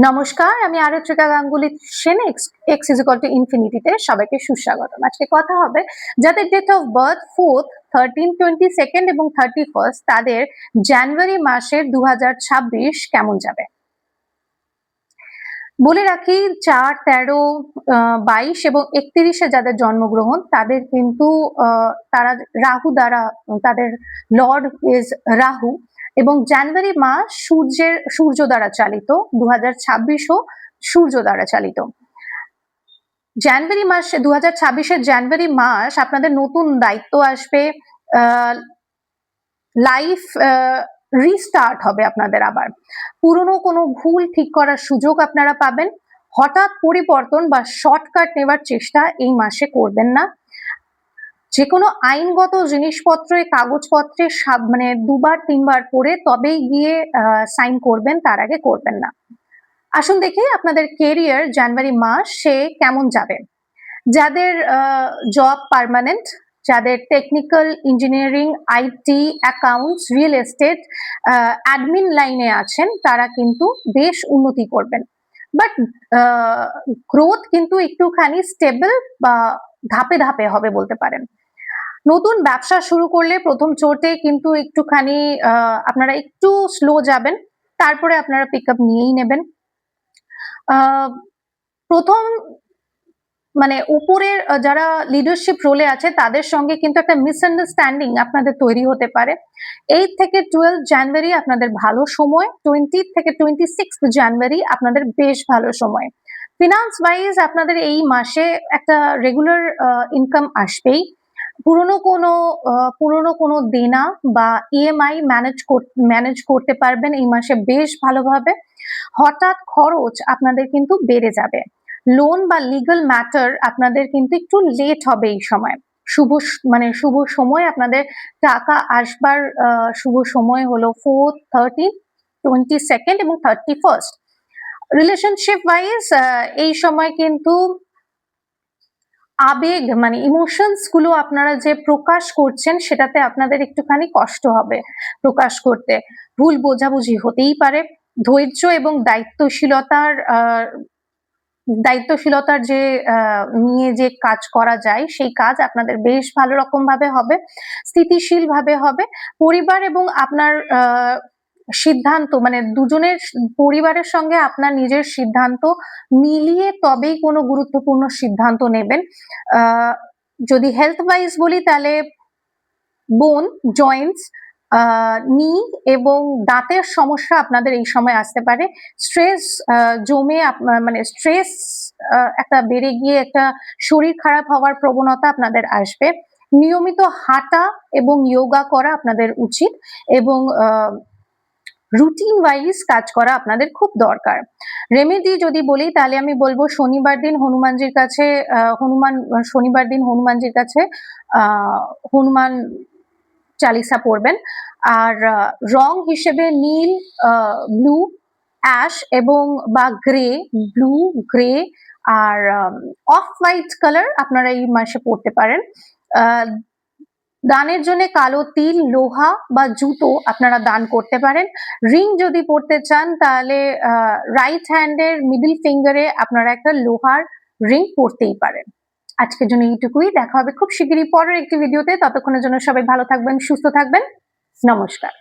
নমস্কার, আমি Aratrika Ganguly Sen x is equal to ইনফিনিটিতে সবাইকে সুস্বাগতম। আজকে কথা হবে যাদের date of birth 4th, 13, 22nd এবং 31st তাদের জানুয়ারি মাসের 2026 কেমন যাবে। বলে রাখি 4, 13, 22 এবং 31-এ যাদের জন্মগ্রহণ তাদের কিন্তু তারা রাহু দ্বারা, তাদের লর্ড ইজ রাহু এবং জানুয়ারি মাস সূর্য দ্বারা চালিত, 2026ও সূর্য দ্বারা চালিত। জানুয়ারি মাস 2026-এর জানুয়ারি মাস আপনাদের নতুন দায়িত্ব আসবে, লাইফ রিস্টার্ট হবে আপনাদের, আবার পুরনো কোনো ভুল ঠিক করার সুযোগ আপনারা পাবেন। হঠাৎ পরিবর্তন বা শর্টকাট নেবার চেষ্টা এই মাসে করবেন না। যে কোনো আইনগত জিনিসপত্রে, কাগজপত্রে মানে 2-3 বার পড়ে তবেই গিয়ে সাইন করবেন, তার আগে করবেন না। আসুন দেখি আপনাদের কেরিয়ার জানুয়ারি মাস সে কেমন যাবে। যাদের জব পার্মানেন্ট, যাদের technical, engineering, IT, accounts, real estate, admin লাইনে আছেন তারা কিন্তু বেশ উন্নতি করবেন, বাট গ্রোথ কিন্তু একটুখানি স্টেবল বা ধাপে ধাপে হবে বলতে পারেন। নতুন ব্যবসা শুরু করলে প্রথম চোটে কিন্তু একটুখানি আপনারা একটু স্লো যাবেন, তারপরে আপনারা পিক আপ নিয়েই নেবেন। প্রথম মানে উপরের যারা লিডারশিপ রোলে আছে তাদের সঙ্গে কিন্তু একটা মিসআন্ডারস্ট্যান্ডিং আপনাদের তৈরি হতে পারে। 8 থেকে 12 জানুয়ারি আপনাদের ভালো সময়, 20 থেকে 26 জানুয়ারি আপনাদের বেশ ভালো সময়। ফিনান্স ওয়াইজ আপনাদের এই মাসে একটা রেগুলার ইনকাম আসবেই। পুরনো কোনো দেনা বা ইএমআই ম্যানেজ করতে পারবেন এই মাসে বেশ ভালোভাবে। হঠাৎ খরচ আপনাদের কিন্তু বেড়ে যাবে। লোন বা লিগ্যাল ম্যাটার আপনাদের কিন্তু একটু লেট হবে এই সময়। শুভ সময় আপনাদের টাকা আসবার শুভ সময় হলো 4th, 13, 22nd এবং 31st। রিলেশনশিপ ওয়াইজ এই সময় কিন্তু আবেগ মানে ইমোশনস গুলো আপনারা যে প্রকাশ করছেন সেটাতে আপনাদের একটুখানি কষ্ট হবে প্রকাশ করতে। ভুল বোঝাবুঝি হতেই পারে। ধৈর্য এবং দায়িত্বশীলতার যে নিয়ে যে কাজ করা যায় সেই কাজ আপনাদের বেশ ভালো রকম ভাবে হবে, স্থিতিশীল ভাবে হবে। পরিবার এবং আপনার সিদ্ধান্ত মানে দুজনের পরিবারের সঙ্গে আপনার নিজের সিদ্ধান্ত মিলিয়ে তবেই কোনো গুরুত্বপূর্ণ সিদ্ধান্ত নেবেন। যদি হেলথ ওয়াইজ বলি তাহলে বোন, জয়েন্টস, নি এবং দাঁতের সমস্যা আপনাদের এই সময় আসতে পারে। স্ট্রেস জমে মানে স্ট্রেস একটা বেড়ে গিয়ে একটা শরীর খারাপ হওয়ার প্রবণতা আপনাদের আসবে। নিয়মিত হাঁটা এবং যোগা করা আপনাদের উচিত এবং রুটিন ওয়াইজ কাজ করা আপনাদের খুব দরকার। রেমেডি যদি বলি তাহলে আমি বলবো শনিবার দিন হনুমানজির কাছে হনুমান চালিসা পড়বেন। আর রং হিসেবে নীল, ব্লু, অ্যাশ এবং বা ব্লু, গ্রে আর অফ হোয়াইট কালার আপনারা এই মাসে পড়তে পারেন। দানের জন্য কালো তিল, লোহা বা জুতো আপনারা দান করতে পারেন। রিং যদি পড়তে চান তাহলে রাইট হ্যান্ডের মিডল ফিঙ্গারে আপনারা একটা লোহার রিং পড়তেই পারেন। আজকের জন্য এইটুকুই। দেখা হবে খুব শিগগিরই পরের একটি ভিডিওতে। ততক্ষণের জন্য সবাই ভালো থাকবেন, সুস্থ থাকবেন। নমস্কার।